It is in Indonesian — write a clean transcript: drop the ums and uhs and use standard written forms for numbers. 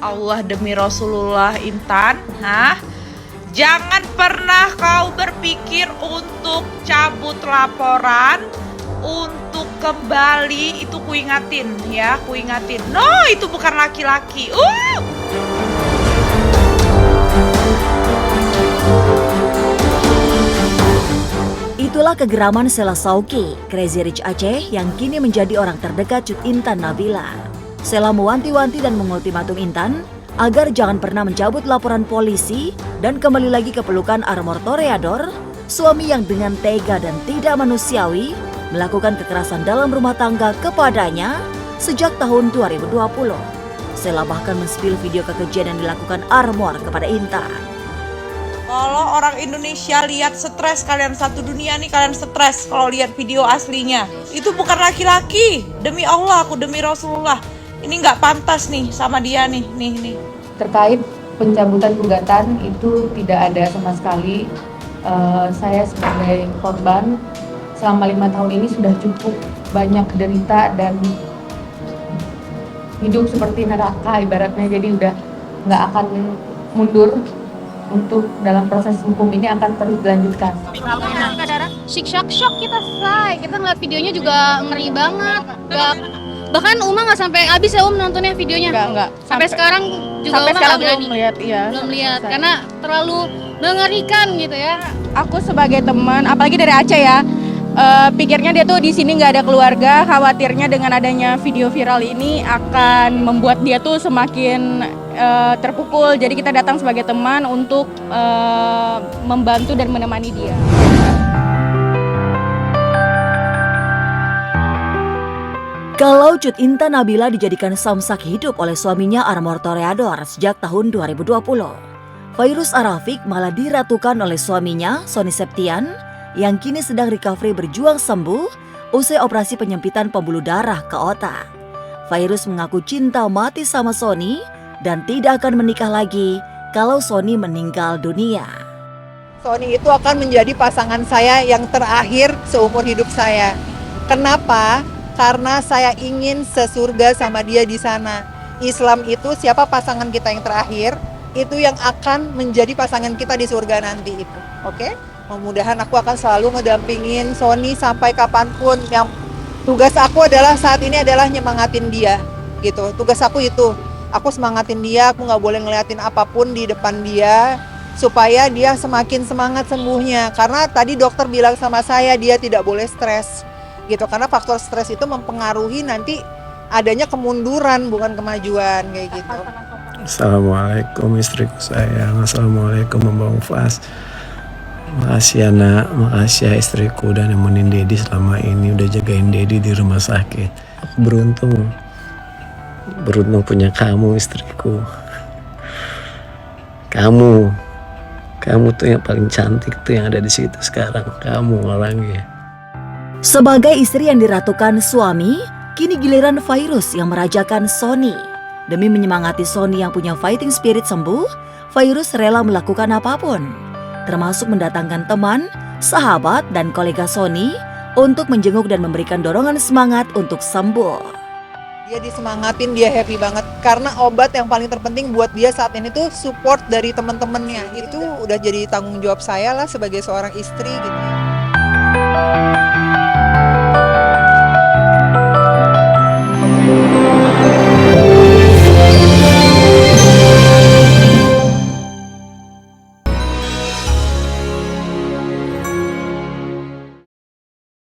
Allah demi Rasulullah Intan, jangan pernah kau berpikir untuk cabut laporan, untuk kembali, itu kuingatin ya, kuingatin. No, itu bukan laki-laki. Itulah kegeraman Sela Sauki, Crazy Rich Aceh yang kini menjadi orang terdekat Cut Intan Nabila. Sela mewanti-wanti dan mengultimatum Intan agar jangan pernah mencabut laporan polisi dan kembali lagi ke pelukan Armor Toreador, suami yang dengan tega dan tidak manusiawi melakukan kekerasan dalam rumah tangga kepadanya sejak tahun 2020. Sela bahkan men-spill video kekejian yang dilakukan Armor kepada Intan. Kalau orang Indonesia lihat stres, kalian satu dunia nih, kalian stres kalau lihat video aslinya. Itu bukan laki-laki. Demi Allah, aku demi Rasulullah. Ini nggak pantas nih sama dia nih. Terkait pencabutan gugatan itu tidak ada sama sekali. Saya sebagai korban selama 5 tahun ini sudah cukup banyak derita dan hidup seperti neraka ibaratnya. Jadi udah nggak akan mundur. Untuk dalam proses hukum ini akan terus dilanjutkan. Shock kita say. Kita ngeliat videonya juga ngeri banget. Bahkan Uma nggak sampai habis ya nontonnya videonya. Enggak. Sampai sekarang juga sampai Uma sekarang nggak berani. belum lihat, iya. Belum lihat karena terlalu mengerikan gitu ya. Aku sebagai teman, apalagi dari Aceh ya, pikirnya dia tuh di sini nggak ada keluarga, khawatirnya dengan adanya video viral ini akan membuat dia tuh semakin terpukul. Jadi kita datang sebagai teman untuk membantu dan menemani dia. Kalau Cut Intan Nabila dijadikan samsak hidup oleh suaminya Armor Toreador sejak tahun 2020, Fairuz Arafik malah diratukan oleh suaminya Sony Septian yang kini sedang recovery berjuang sembuh usai operasi penyempitan pembuluh darah ke otak. Fairuz mengaku cinta mati sama Sony dan tidak akan menikah lagi kalau Sony meninggal dunia. Sony itu akan menjadi pasangan saya yang terakhir seumur hidup saya. Kenapa? Karena saya ingin sesurga sama dia di sana. Islam itu siapa pasangan kita yang terakhir, itu yang akan menjadi pasangan kita di surga nanti itu. Oke? Mudah-mudahan aku akan selalu ngedampingin Sony sampai kapanpun. Yang tugas aku adalah saat ini adalah nyemangatin dia gitu. Tugas aku itu. Aku semangatin dia, aku nggak boleh ngeliatin apapun di depan dia supaya dia semakin semangat sembuhnya. Karena tadi dokter bilang sama saya dia tidak boleh stres gitu. Karena faktor stres itu mempengaruhi nanti adanya kemunduran bukan kemajuan kayak gitu. Assalamualaikum istriku sayang, assalamualaikum Mbak Mufas. Makasih ya nak, makasih ya istriku udah nemenin Dedi selama ini, udah jagain Dedi di rumah sakit. Aku beruntung punya kamu istriku. Kamu tuh yang paling cantik tuh yang ada di situ sekarang, kamu orangnya. Sebagai istri yang diratukan suami, kini giliran Fairuz yang merajakan Sony. Demi menyemangati Sony yang punya fighting spirit sembuh, Fairuz rela melakukan apapun, termasuk mendatangkan teman, sahabat, dan kolega Sony untuk menjenguk dan memberikan dorongan semangat untuk sembuh. Dia disemangatin, dia happy banget. Karena obat yang paling terpenting buat dia saat ini tuh support dari teman-temannya. Itu udah jadi tanggung jawab saya lah sebagai seorang istri gitu.